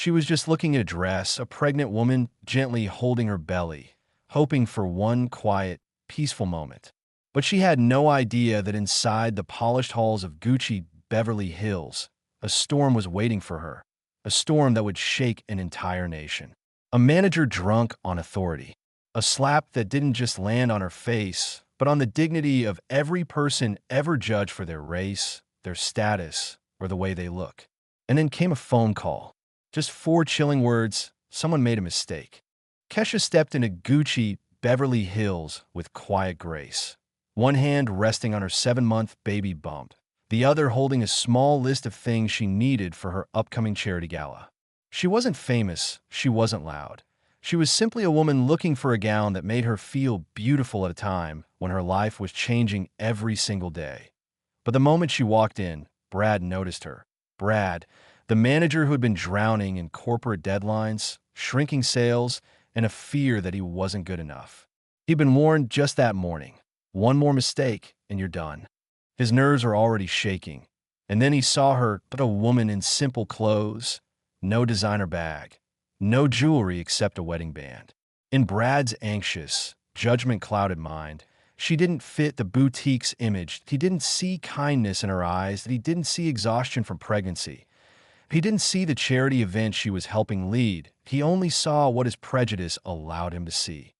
She was just looking at a dress, a pregnant woman gently holding her belly, hoping for one quiet, peaceful moment. But she had no idea that inside the polished halls of Gucci Beverly Hills, a storm was waiting for her, a storm that would shake an entire nation. A manager drunk on authority, a slap that didn't just land on her face, but on the dignity of every person ever judged for their race, their status, or the way they look. And then came a phone call. Just 4 chilling words, someone made a mistake. Kesha stepped into Gucci Beverly Hills with quiet grace, one hand resting on her 7-month baby bump, the other holding a small list of things she needed for her upcoming charity gala. She wasn't famous, she wasn't loud. She was simply a woman looking for a gown that made her feel beautiful at a time when her life was changing every single day. But the moment she walked in, Brad noticed her. Brad, the manager who had been drowning in corporate deadlines, shrinking sales, and a fear that he wasn't good enough. He'd been warned just that morning. One more mistake, and you're done. His nerves were already shaking. And then he saw her, but a woman in simple clothes, no designer bag, no jewelry except a wedding band. In Brad's anxious, judgment-clouded mind, she didn't fit the boutique's image. He didn't see kindness in her eyes, that he didn't see exhaustion from pregnancy. He didn't see the charity event she was helping lead. He only saw what his prejudice allowed him to see.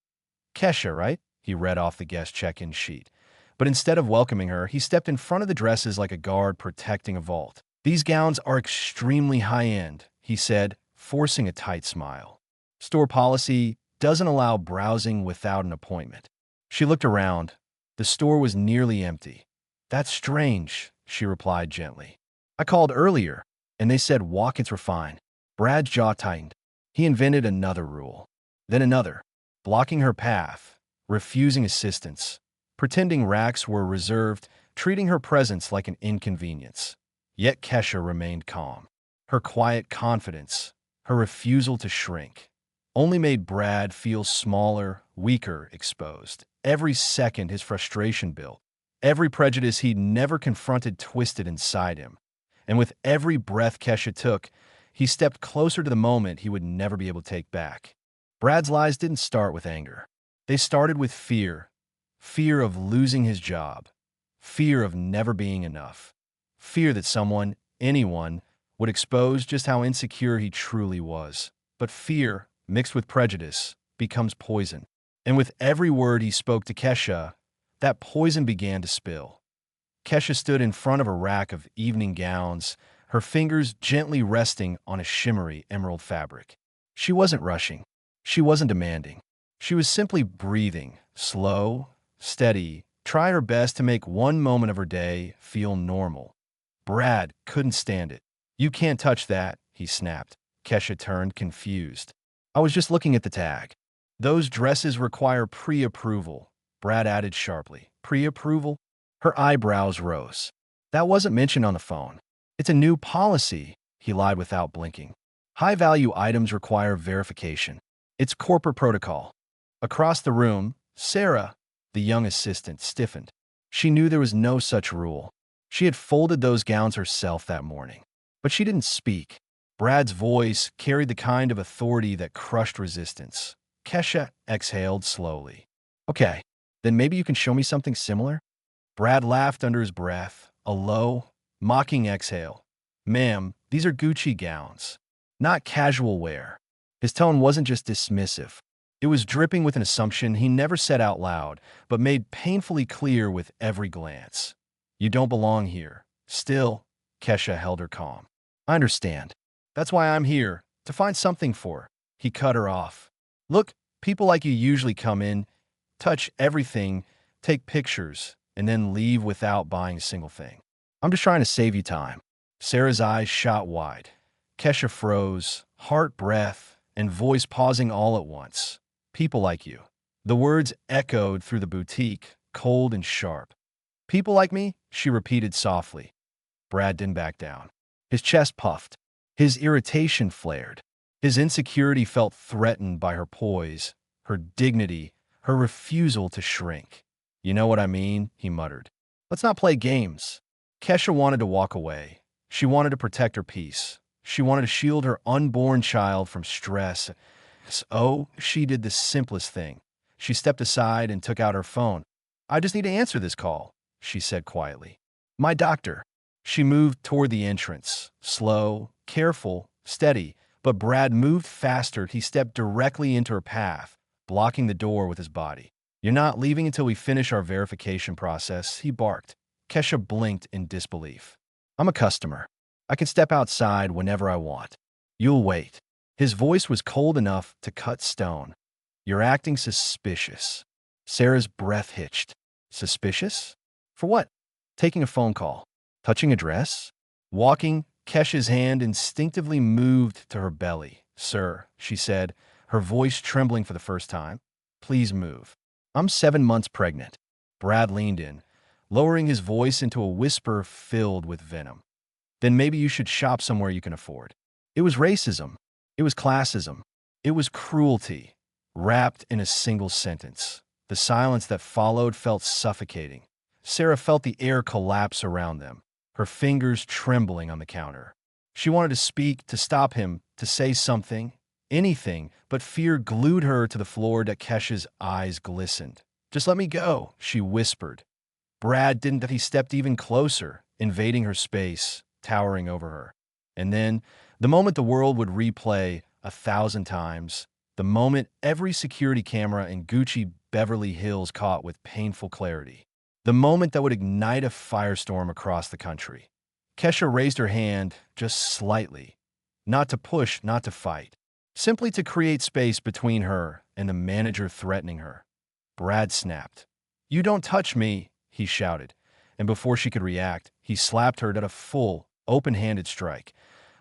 Kesha, right? He read off the guest check-in sheet. But instead of welcoming her, he stepped in front of the dresses like a guard protecting a vault. These gowns are extremely high-end, he said, forcing a tight smile. Store policy doesn't allow browsing without an appointment. She looked around. The store was nearly empty. That's strange, she replied gently. I called earlier, and they said walk-ins were fine. Brad's jaw tightened. He invented another rule. Then another, blocking her path, refusing assistance, pretending racks were reserved, treating her presence like an inconvenience. Yet Kesha remained calm. Her quiet confidence, her refusal to shrink, only made Brad feel smaller, weaker, exposed. Every second his frustration built. Every prejudice he'd never confronted twisted inside him. And with every breath Kesha took, he stepped closer to the moment he would never be able to take back. Brad's lies didn't start with anger. They started with fear. Fear of losing his job. Fear of never being enough. Fear that someone, anyone, would expose just how insecure he truly was. But fear, mixed with prejudice, becomes poison. And with every word he spoke to Kesha, that poison began to spill. Kesha stood in front of a rack of evening gowns, her fingers gently resting on a shimmery emerald fabric. She wasn't rushing. She wasn't demanding. She was simply breathing, slow, steady, trying her best to make one moment of her day feel normal. Brad couldn't stand it. You can't touch that, he snapped. Kesha turned, confused. I was just looking at the tag. Those dresses require pre-approval, Brad added sharply. Pre-approval? Her eyebrows rose. That wasn't mentioned on the phone. It's a new policy, he lied without blinking. High-value items require verification. It's corporate protocol. Across the room, Sarah, the young assistant, stiffened. She knew there was no such rule. She had folded those gowns herself that morning. But she didn't speak. Brad's voice carried the kind of authority that crushed resistance. Kesha exhaled slowly. Okay, then maybe you can show me something similar? Brad laughed under his breath, a low, mocking exhale. Ma'am, these are Gucci gowns, not casual wear. His tone wasn't just dismissive. It was dripping with an assumption he never said out loud, but made painfully clear with every glance. You don't belong here. Still, Kesha held her calm. I understand. That's why I'm here, to find something for her. He cut her off. Look, people like you usually come in, touch everything, take pictures, and then leave without buying a single thing. I'm just trying to save you time. Sarah's eyes shot wide. Kesha froze, heart, breath, and voice pausing all at once. People like you. The words echoed through the boutique, cold and sharp. People like me? She repeated softly. Brad didn't back down. His chest puffed. His irritation flared. His insecurity felt threatened by her poise, her dignity, her refusal to shrink. You know what I mean? He muttered. Let's not play games. Kesha wanted to walk away. She wanted to protect her peace. She wanted to shield her unborn child from stress. So she did the simplest thing. She stepped aside and took out her phone. "I just need to answer this call," she said quietly. "My doctor." She moved toward the entrance, slow, careful, steady, but Brad moved faster. He stepped directly into her path, blocking the door with his body. "You're not leaving until we finish our verification process," he barked. Kesha blinked in disbelief. "I'm a customer. I can step outside whenever I want. You'll wait." His voice was cold enough to cut stone. "You're acting suspicious." Sarah's breath hitched. Suspicious? For what? Taking a phone call. Touching a dress? Walking, Kesha's hand instinctively moved to her belly. "Sir," she said, her voice trembling for the first time, "please move. I'm 7 months pregnant." Brad leaned in, lowering his voice into a whisper filled with venom. "Then maybe you should shop somewhere you can afford." It was racism. It was classism. It was cruelty, wrapped in a single sentence. The silence that followed felt suffocating. Sarah felt the air collapse around them, her fingers trembling on the counter. She wanted to speak, to stop him, to say something, anything, but fear glued her to the floor. That Kesha's eyes glistened. "Just let me go," she whispered. Brad didn't. He stepped even closer, invading her space, towering over her. And then, the moment the world would replay 1,000 times, the moment every security camera in Gucci Beverly Hills caught with painful clarity, the moment that would ignite a firestorm across the country. Kesha raised her hand just slightly, not to push, not to fight, simply to create space between her and the manager threatening her. Brad snapped. "You don't touch me," he shouted, and before she could react, he slapped her at a full, open-handed strike.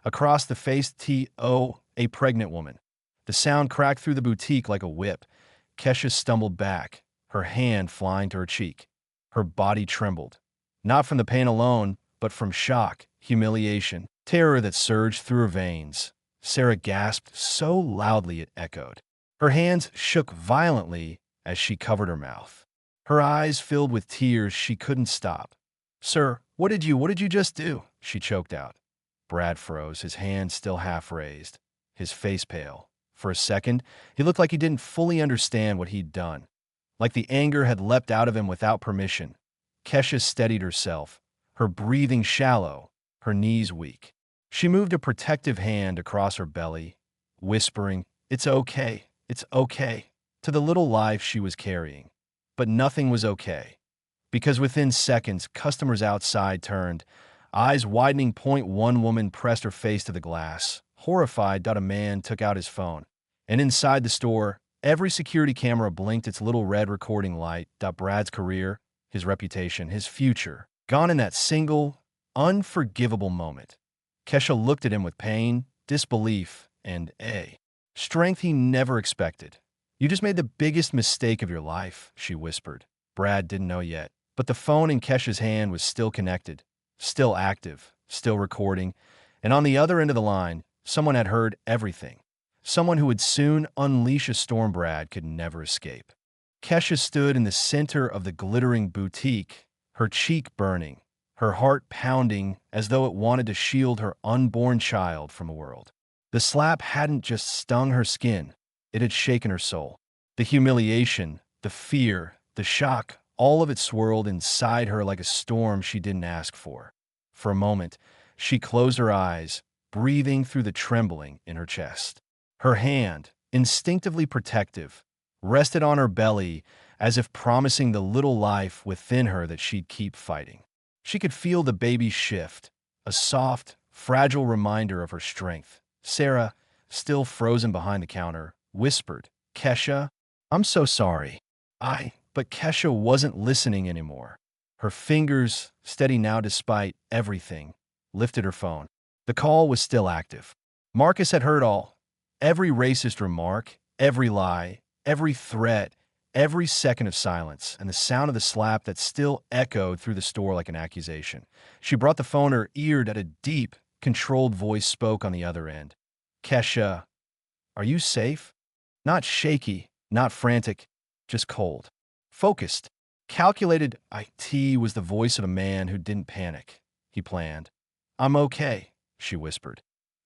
Across the face, a pregnant woman. The sound cracked through the boutique like a whip. Kesha stumbled back, her hand flying to her cheek. Her body trembled, not from the pain alone, but from shock, humiliation, terror that surged through her veins. Sarah gasped so loudly it echoed. Her hands shook violently as she covered her mouth. Her eyes filled with tears she couldn't stop. "Sir, what did you just do?" she choked out. Brad froze, his hand still half raised, his face pale. For a second, he looked like he didn't fully understand what he'd done, like the anger had leapt out of him without permission. Kesha steadied herself, her breathing shallow, her knees weak. She moved a protective hand across her belly, whispering, it's okay," to the little life she was carrying. But nothing was okay, because within seconds, customers outside turned, eyes widening. One woman pressed her face to the glass. Horrified, a man took out his phone. And inside the store, every security camera blinked its little red recording light. Brad's career, his reputation, his future, gone in that single, unforgivable moment. Kesha looked at him with pain, disbelief, and strength he never expected. "You just made the biggest mistake of your life," she whispered. Brad didn't know yet, but the phone in Kesha's hand was still connected, still active, still recording, and on the other end of the line, someone had heard everything. Someone who would soon unleash a storm Brad could never escape. Kesha stood in the center of the glittering boutique, her cheek burning, her heart pounding as though it wanted to shield her unborn child from the world. The slap hadn't just stung her skin, it had shaken her soul. The humiliation, the fear, the shock, all of it swirled inside her like a storm she didn't ask for. For a moment, she closed her eyes, breathing through the trembling in her chest. Her hand, instinctively protective, rested on her belly as if promising the little life within her that she'd keep fighting. She could feel the baby shift, a soft, fragile reminder of her strength. Sarah, still frozen behind the counter, whispered, "Kesha, I'm so sorry." But Kesha wasn't listening anymore. Her fingers, steady now despite everything, lifted her phone. The call was still active. Marcus had heard all. Every racist remark, every lie, every threat, every second of silence, and the sound of the slap that still echoed through the store like an accusation. She brought the phone to her ear that a deep, controlled voice spoke on the other end. "Kesha, are you safe?" Not shaky, not frantic, just cold. Focused, calculated. It was the voice of a man who didn't panic. He planned. "I'm okay," she whispered.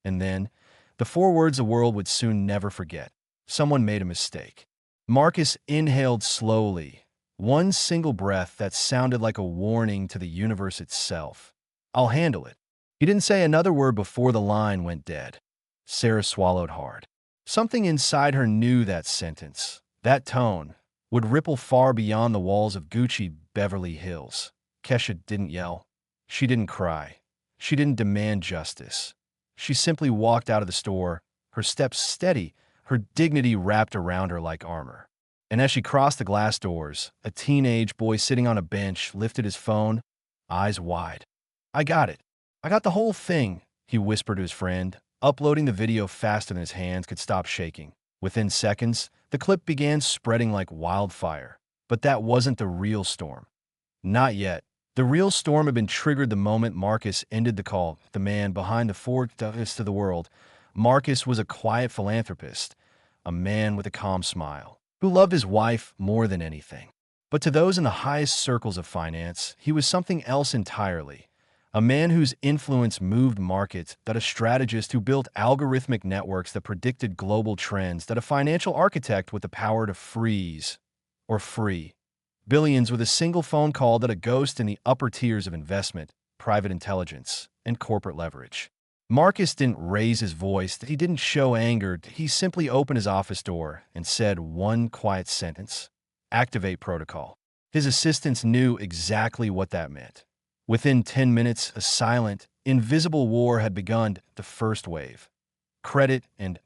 And then, the 4 words the world would soon never forget. Someone made a mistake. Marcus inhaled slowly, one single breath that sounded like a warning to the universe itself. I'll handle it. He didn't say another word before the line went dead. Sarah swallowed hard. Something inside her knew that sentence, that tone, would ripple far beyond the walls of Gucci Beverly Hills. Kesha didn't yell. She didn't cry. She didn't demand justice. She simply walked out of the store, her steps steady, her dignity wrapped around her like armor. And as she crossed the glass doors, a teenage boy sitting on a bench lifted his phone, eyes wide. I got it. I got the whole thing, he whispered to his friend, uploading the video faster than his hands could stop shaking. Within seconds, the clip began spreading like wildfire. But that wasn't the real storm. Not yet. The real storm had been triggered the moment Marcus ended the call. The man behind the 4 words to the world. Marcus was a quiet philanthropist, a man with a calm smile, who loved his wife more than anything. But to those in the highest circles of finance, he was something else entirely. A man whose influence moved markets, that a strategist who built algorithmic networks that predicted global trends, that a financial architect with the power to freeze or free billions with a single phone call, that a ghost in the upper tiers of investment, private intelligence, and corporate leverage. Marcus didn't raise his voice, he didn't show anger, he simply opened his office door and said one quiet sentence: activate protocol. His assistants knew exactly what that meant. Within 10 minutes, a silent, invisible war had begun, the first wave. Credit and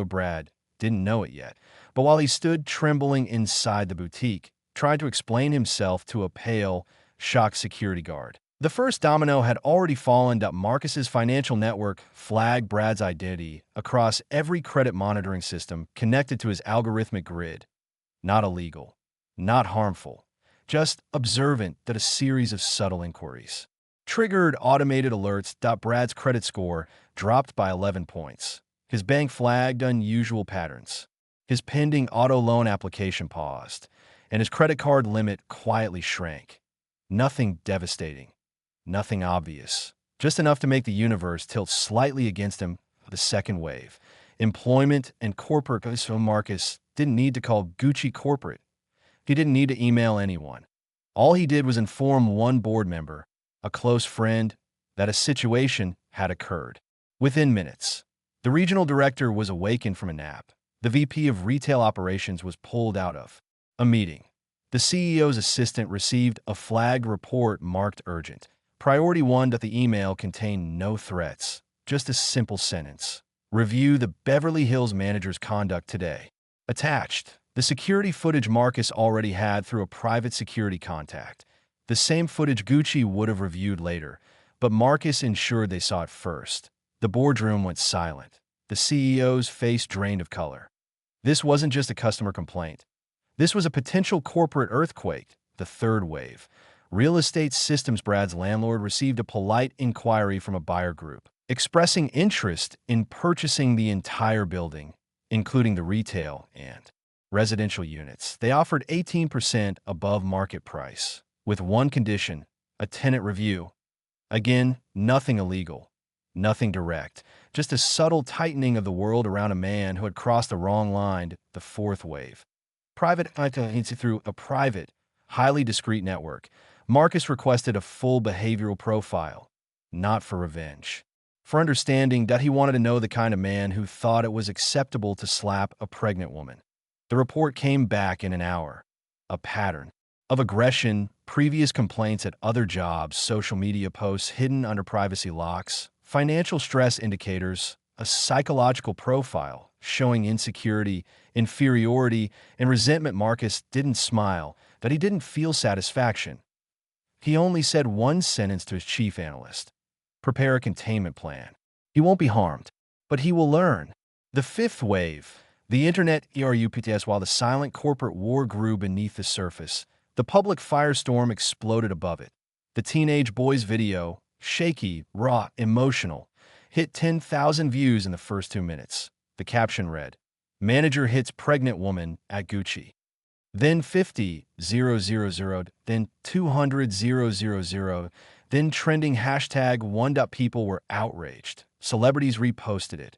Brad didn't know it yet, but while he stood trembling inside the boutique, tried to explain himself to a pale, shocked security guard. The first domino had already fallen. Marcus's financial network flagged Brad's identity across every credit monitoring system connected to his algorithmic grid. Not illegal, not harmful, just observant, that a series of subtle inquiries triggered automated alerts. Brad's credit score dropped by 11 points. His bank flagged unusual patterns. His pending auto loan application paused, and his credit card limit quietly shrank. Nothing devastating, nothing obvious, just enough to make the universe tilt slightly against him. The second wave. Employment and corporate. So Marcus didn't need to call Gucci corporate. He didn't need to email anyone. All he did was inform one board member, a close friend, that a situation had occurred. Within minutes, the regional director was awakened from a nap. The VP of retail operations was pulled out of a meeting. The CEO's assistant received a flagged report marked urgent. Priority 1. The email contained no threats, just a simple sentence: review the Beverly Hills manager's conduct today. Attached, the security footage Marcus already had through a private security contact. The same footage Gucci would have reviewed later, but Marcus ensured they saw it first. The boardroom went silent. The CEO's face drained of color. This wasn't just a customer complaint. This was a potential corporate earthquake, the third wave. Real Estate Systems. Brad's landlord received a polite inquiry from a buyer group, expressing interest in purchasing the entire building, including the retail and residential units. They offered 18% above market price, with one condition: a tenant review. Again, nothing illegal, nothing direct, just a subtle tightening of the world around a man who had crossed the wrong line. The fourth wave. Private. Through a private, highly discreet network, Marcus requested a full behavioral profile, not for revenge, for understanding. He wanted to know the kind of man who thought it was acceptable to slap a pregnant woman. The report came back in an hour. A pattern of aggression, previous complaints at other jobs, social media posts hidden under privacy locks, financial stress indicators, a psychological profile showing insecurity, inferiority, and resentment. Marcus didn't smile, that he didn't feel satisfaction. He only said one sentence to his chief analyst: prepare a containment plan. He won't be harmed, but he will learn. The fifth wave. The internet erupts. While the silent corporate war grew beneath the surface, the public firestorm exploded above it. The teenage boy's video, shaky, raw, emotional, hit 10,000 views in the first 2 minutes. The caption read, "Manager hits pregnant woman at Gucci." Then 50,000, then 200,000, then trending #1. People were outraged. Celebrities reposted it.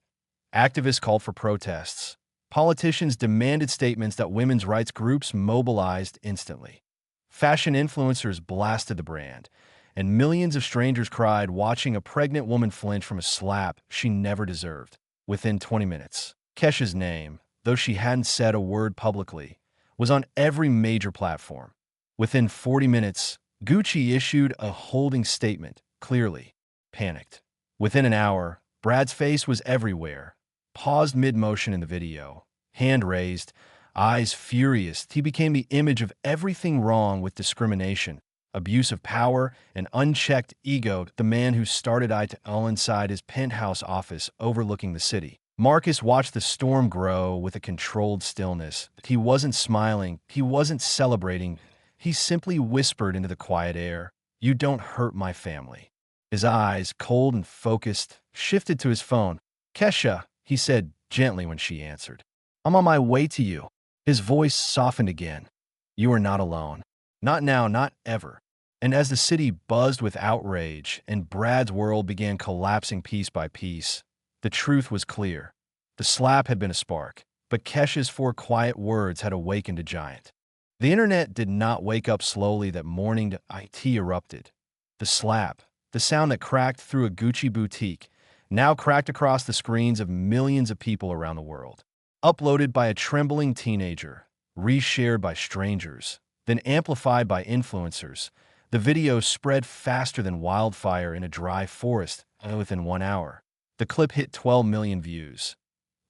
Activists called for protests. Politicians demanded statements that women's rights groups mobilized instantly. Fashion influencers blasted the brand, and millions of strangers cried watching a pregnant woman flinch from a slap she never deserved. Within 20 minutes, Kesha's name, though she hadn't said a word publicly, was on every major platform. Within 40 minutes, Gucci issued a holding statement, clearly panicked. Within an hour, Brad's face was everywhere, paused mid-motion in the video, hand raised, eyes furious. He became the image of everything wrong with discrimination, abuse of power, and unchecked ego, the man who started it all inside his penthouse office overlooking the city. Marcus watched the storm grow with a controlled stillness. He wasn't smiling, he wasn't celebrating, he simply whispered into the quiet air, "You don't hurt my family." His eyes, cold and focused, shifted to his phone. "Kesha," he said gently when she answered. "I'm on my way to you." His voice softened again. "You are not alone. Not now, not ever." And as the city buzzed with outrage and Brad's world began collapsing piece by piece, the truth was clear. The slap had been a spark, but Kesha's 4 quiet words had awakened a giant. The internet did not wake up slowly that morning. It erupted. The slap, the sound that cracked through a Gucci boutique, now cracked across the screens of millions of people around the world. Uploaded by a trembling teenager, reshared by strangers, then amplified by influencers, the video spread faster than wildfire in a dry forest within 1 hour. The clip hit 12 million views.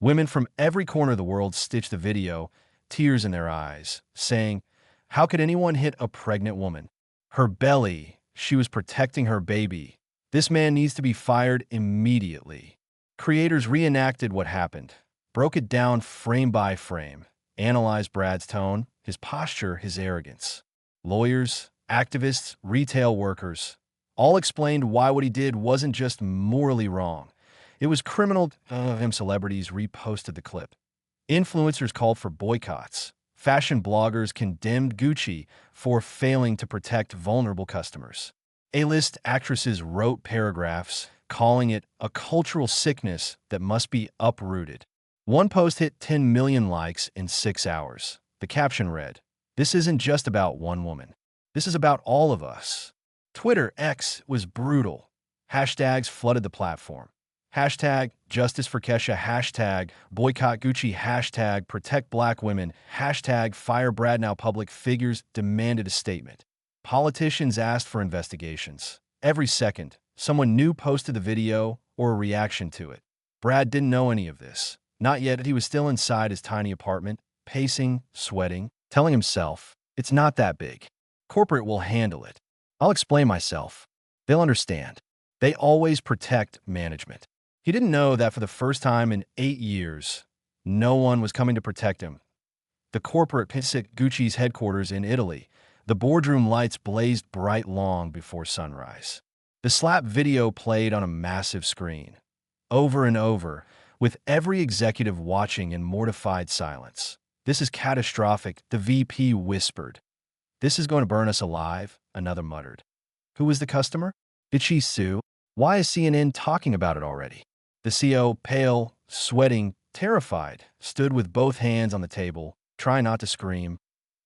Women from every corner of the world stitched the video, tears in their eyes, saying, "How could anyone hit a pregnant woman? Her belly, she was protecting her baby. This man needs to be fired immediately." Creators reenacted what happened, broke it down frame by frame, analyzed Brad's tone, his posture, his arrogance. Lawyers, activists, retail workers, all explained why what he did wasn't just morally wrong. It was criminal. Celebrities reposted the clip. Influencers called for boycotts. Fashion bloggers condemned Gucci for failing to protect vulnerable customers. A-list actresses wrote paragraphs calling it a cultural sickness that must be uprooted. One post hit 10 million likes in 6 hours. The caption read, "This isn't just about one woman. This is about all of us." Twitter X was brutal. Hashtags flooded the platform. Hashtag justice for Kesha, hashtag boycott Gucci, hashtag protect black women, hashtag fire Brad. Now public figures demanded a statement. Politicians asked for investigations. Every second, someone new posted the video or a reaction to it. Brad didn't know any of this. Not yet. He was still inside his tiny apartment, pacing, sweating, telling himself, "It's not that big. Corporate will handle it. I'll explain myself. They'll understand. They always protect management." He didn't know that for the first time in 8 years, no one was coming to protect him. The corporate pits at Gucci's headquarters in Italy. The boardroom lights blazed bright long before sunrise. The slap video played on a massive screen, over and over, with every executive watching in mortified silence. "This is catastrophic," the VP whispered. "This is going to burn us alive," another muttered. Who was the customer? Did she sue? Why is CNN talking about it already? The CEO, pale, sweating, terrified, stood with both hands on the table, trying not to scream.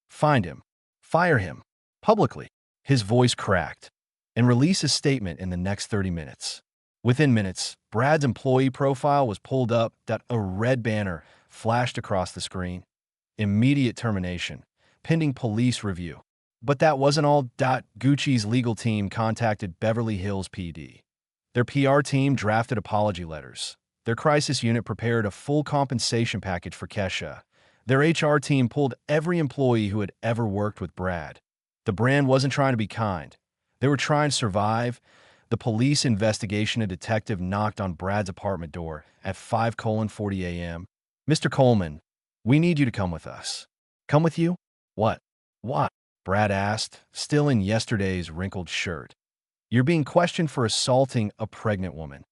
"Find him. Fire him. Publicly." His voice cracked. "And release a statement in the next 30 minutes. Within minutes, Brad's employee profile was pulled up, that a red banner flashed across the screen. Immediate termination, pending police review. But that wasn't all. Gucci's legal team contacted Beverly Hills PD. Their PR team drafted apology letters. Their crisis unit prepared a full compensation package for Kesha. Their HR team pulled every employee who had ever worked with Brad. The brand wasn't trying to be kind. They were trying to survive. The police investigation, a detective knocked on Brad's apartment door at 5:40 a.m. "Mr. Coleman, we need you to come with us." "Come with you? What?" "What?" Brad asked, still in yesterday's wrinkled shirt. "You're being questioned for assaulting a pregnant woman."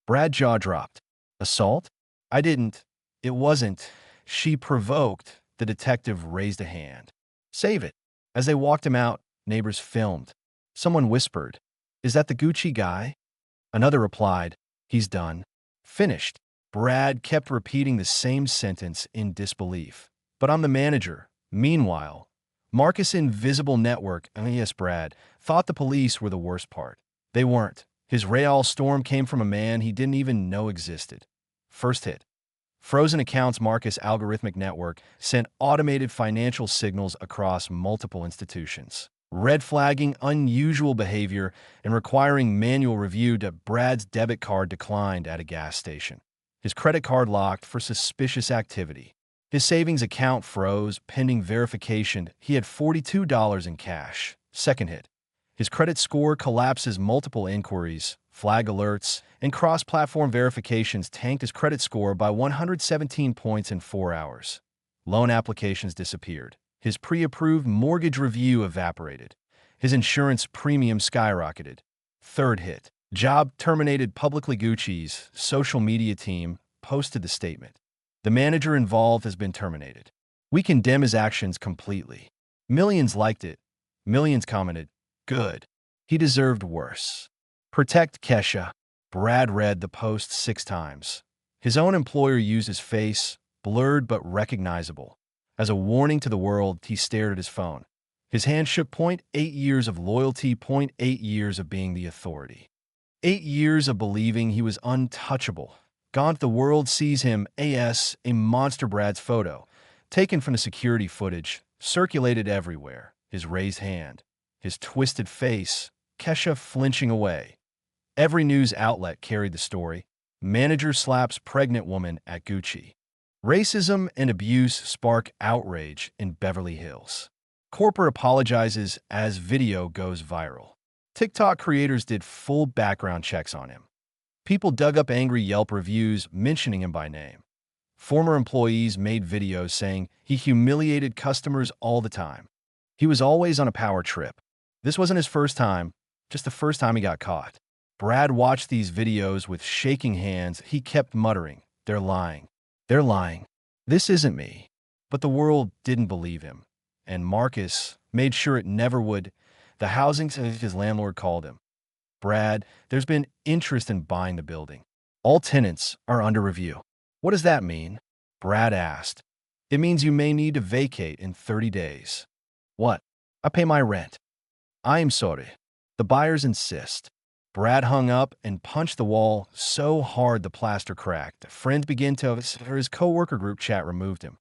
Brad's jaw dropped. "Assault? I didn't. It wasn't." She provoked. The detective raised a hand. "Save it." As they walked him out, neighbors filmed. Someone whispered, "Is that the Gucci guy?" Another replied, He's done. Finished. Brad kept repeating the same sentence in disbelief. But I'm the manager. Meanwhile, Marcus' invisible network, yes, Brad, thought the police were the worst part. They weren't. His Real storm came from a man he didn't even know existed. First hit. Frozen accounts. Marcus' algorithmic network sent automated financial signals across multiple institutions, red flagging unusual behavior and requiring manual review. Brad's debit card declined at a gas station. His credit card locked for suspicious activity. His savings account froze pending verification. He had $42 in cash. Second hit. His credit score collapses. Multiple inquiries, flag alerts, and cross-platform verifications tanked his credit score by 117 points in 4 hours. Loan applications disappeared. His pre-approved mortgage review evaporated. His insurance premium skyrocketed. Third hit. Job terminated publicly. Gucci's social media team posted the statement. The manager involved has been terminated. We condemn his actions completely. Millions liked it. Millions commented, good. He deserved worse. Protect Kesha. Brad read the post 6 times. His own employer used his face, blurred but recognizable. As a warning to the world, he stared at his phone. His hand shook. 8 years of loyalty, 8 years of being the authority. 8 years of believing he was untouchable. Gone. The world sees him as a monster. Brad's photo, taken from the security footage, circulated everywhere. His raised hand, his twisted face, Kesha flinching away. Every news outlet carried the story. Manager slaps pregnant woman at Gucci. Racism and abuse spark outrage in Beverly Hills. Corporate apologizes as video goes viral. TikTok creators did full background checks on him. People dug up angry Yelp reviews mentioning him by name. Former employees made videos saying he humiliated customers all the time. He was always on a power trip. This wasn't his first time, just the first time he got caught. Brad watched these videos with shaking hands. He kept muttering, they're lying. They're lying. This isn't me. But the world didn't believe him. And Marcus made sure it never would. The housing, his landlord called him. Brad, there's been interest in buying the building. All tenants are under review. What does that mean? Brad asked. It means you may need to vacate in 30 days. What? I pay my rent. I am sorry. The buyers insist. Brad hung up and punched the wall so hard the plaster cracked. Friends began to, his co-worker group chat removed him.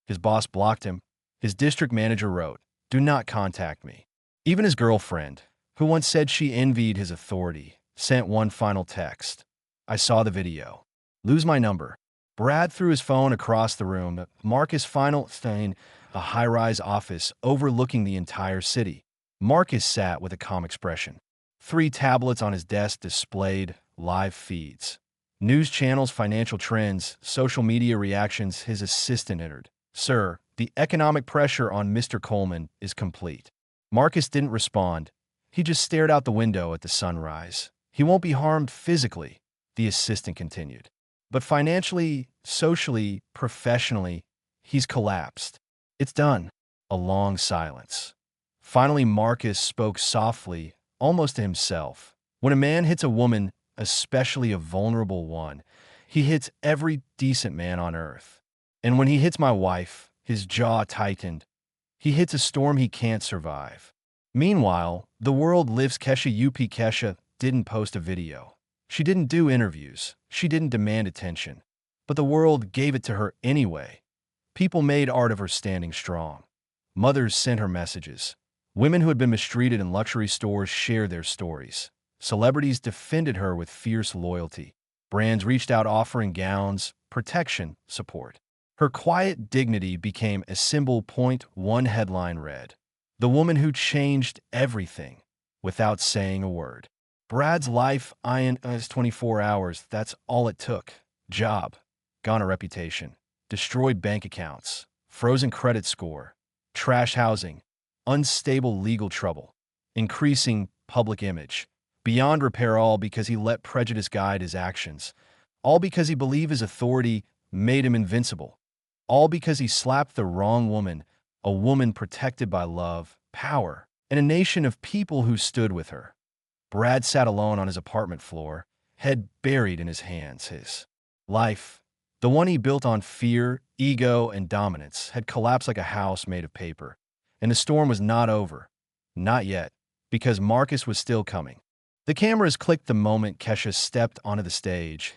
His boss blocked him. His district manager wrote, do not contact me. Even his girlfriend, who once said she envied his authority, sent one final text. I saw the video. Lose my number. Brad threw his phone across the room. Marcus final thing, a high-rise office overlooking the entire city. Marcus sat with a calm expression. 3 tablets on his desk displayed live feeds. News channels, financial trends, social media reactions. His assistant entered. Sir, the economic pressure on Mr. Coleman is complete. Marcus didn't respond. He just stared out the window at the sunrise. He won't be harmed physically, the assistant continued. But financially, socially, professionally, he's collapsed. It's done. A long silence. Finally, Marcus spoke softly, almost to himself. When a man hits a woman, especially a vulnerable one, he hits every decent man on earth. And when he hits my wife, his jaw tightened. He hits a storm he can't survive. Meanwhile, the world lives. Kesha didn't post a video. She didn't do interviews. She didn't demand attention. But the world gave it to her anyway. People made art of her standing strong. Mothers sent her messages. Women who had been mistreated in luxury stores shared their stories. Celebrities defended her with fierce loyalty. Brands reached out offering gowns, protection, support. Her quiet dignity became a symbol. One headline read, the woman who changed everything without saying a word. Brad's life in 24 hours, that's all it took. Job, gone. A reputation, destroyed bank accounts, frozen credit score, trash housing, unstable legal trouble, increasing public image, beyond repair, all because he let prejudice guide his actions, all because he believed his authority made him invincible, all because he slapped the wrong woman, a woman protected by love, power, and a nation of people who stood with her. Brad sat alone on his apartment floor, head buried in his hands. His life, the one he built on fear, ego, and dominance, had collapsed like a house made of paper. And the storm was not over. Not yet, because Marcus was still coming. The cameras clicked the moment Kesha stepped onto the stage.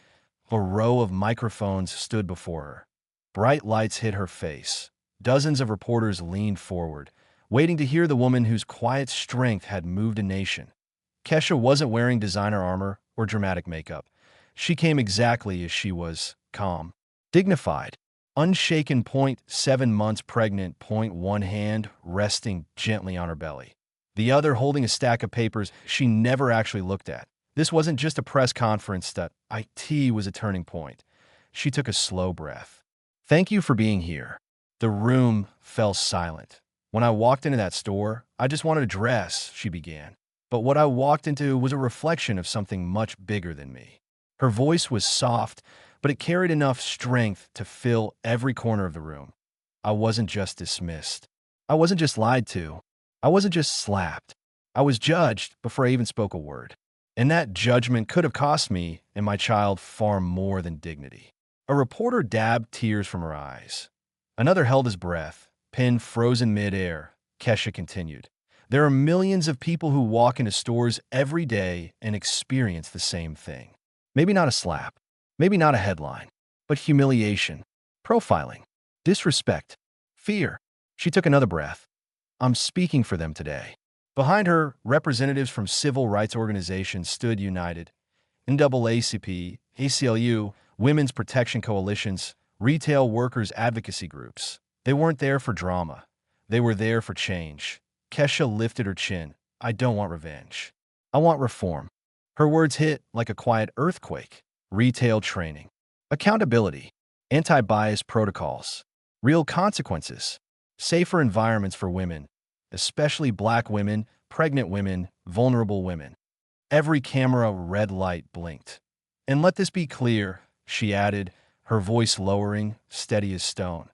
A row of microphones stood before her. Bright lights hit her face. Dozens of reporters leaned forward, waiting to hear the woman whose quiet strength had moved a nation. Kesha wasn't wearing designer armor or dramatic makeup. She came exactly as she was, calm, dignified, unshaken. 7 months pregnant. One hand resting gently on her belly, the other holding a stack of papers she never actually looked at. This wasn't just a press conference. That IT was a turning point. She took a slow breath. Thank you for being here. The room fell silent. When I walked into that store, I just wanted a dress, she began. But what I walked into was a reflection of something much bigger than me. Her voice was soft, but it carried enough strength to fill every corner of the room. I wasn't just dismissed. I wasn't just lied to. I wasn't just slapped. I was judged before I even spoke a word. And that judgment could have cost me and my child far more than dignity. A reporter dabbed tears from her eyes. Another held his breath, pen frozen mid-air. Kesha continued. There are millions of people who walk into stores every day and experience the same thing. Maybe not a slap, maybe not a headline, but humiliation, profiling, disrespect, fear. She took another breath. I'm speaking for them today. Behind her, representatives from civil rights organizations stood united. NAACP, ACLU, Women's Protection Coalitions, retail workers' advocacy groups. They weren't there for drama. They were there for change. Kesha lifted her chin. I don't want revenge. I want reform. Her words hit like a quiet earthquake. Retail training, accountability, anti-bias protocols, real consequences, safer environments for women, especially Black women, pregnant women, vulnerable women. Every camera red light blinked. And let this be clear, she added, her voice lowering, steady as stone.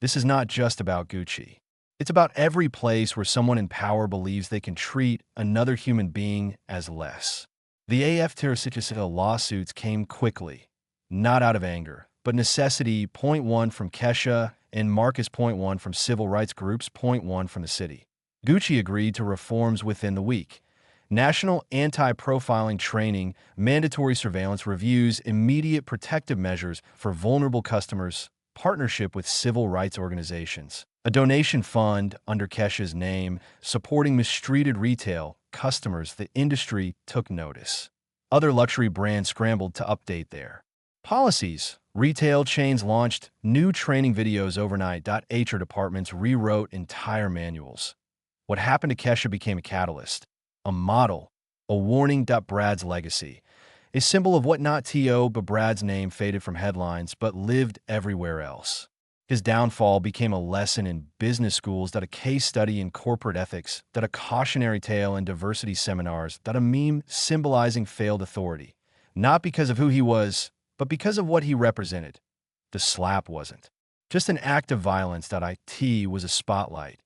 This is not just about Gucci. It's about every place where someone in power believes they can treat another human being as less. The AF-Terracicicil lawsuits came quickly, not out of anger, but necessity. Point one from Kesha and Marcus. Point one from civil rights groups. Point one from the city. Gucci agreed to reforms within the week. National anti-profiling training, mandatory surveillance reviews, immediate protective measures for vulnerable customers, partnership with civil rights organizations, a donation fund under Kesha's name supporting mistreated retail customers. The industry took notice. Other luxury brands scrambled to update their policies. Retail chains launched new training videos overnight. HR departments rewrote entire manuals. What happened to Kesha became a catalyst, a model, a warning. Brad's legacy, a symbol of what not to, but Brad's name faded from headlines but lived everywhere else. His downfall became a lesson in business schools, a case study in corporate ethics, a cautionary tale in diversity seminars, a meme symbolizing failed authority, not because of who he was, but because of what he represented. The slap wasn't just an act of violence. It was a spotlight,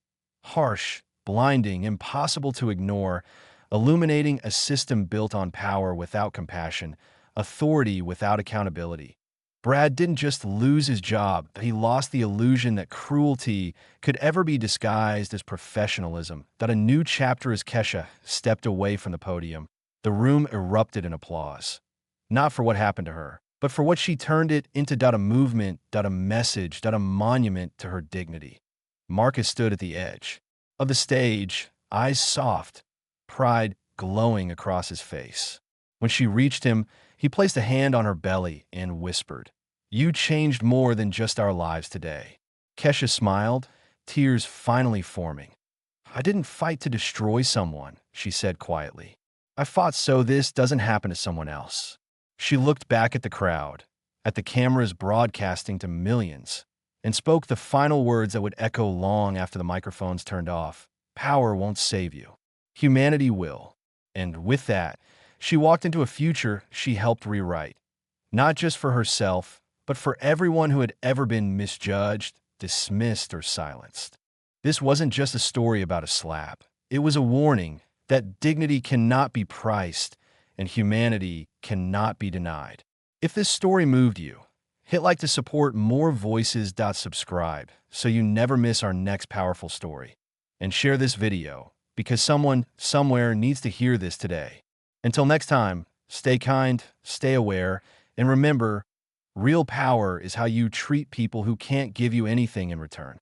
harsh, blinding, impossible to ignore, illuminating a system built on power without compassion, authority without accountability. Brad didn't just lose his job, he lost the illusion that cruelty could ever be disguised as professionalism. A new chapter. As Kesha stepped away from the podium, the room erupted in applause. Not for what happened to her, but for what she turned it into. A movement, a message, a monument to her dignity. Marcus stood at the edge of the stage, eyes soft, pride glowing across his face. When she reached him, he placed a hand on her belly and whispered, "You changed more than just our lives today." Kesha smiled, tears finally forming. "I didn't fight to destroy someone," she said quietly. "I fought so this doesn't happen to someone else." She looked back at the crowd, at the cameras broadcasting to millions, and spoke the final words that would echo long after the microphones turned off. "Power won't save you. Humanity will." And with that, she walked into a future she helped rewrite, not just for herself, but for everyone who had ever been misjudged, dismissed, or silenced. This wasn't just a story about a slap. It was a warning that dignity cannot be priced, and humanity cannot be denied. If this story moved you, hit like to support more voices. Subscribe so you never miss our next powerful story. And share this video because someone somewhere needs to hear this today. Until next time, stay kind, stay aware, and remember, real power is how you treat people who can't give you anything in return.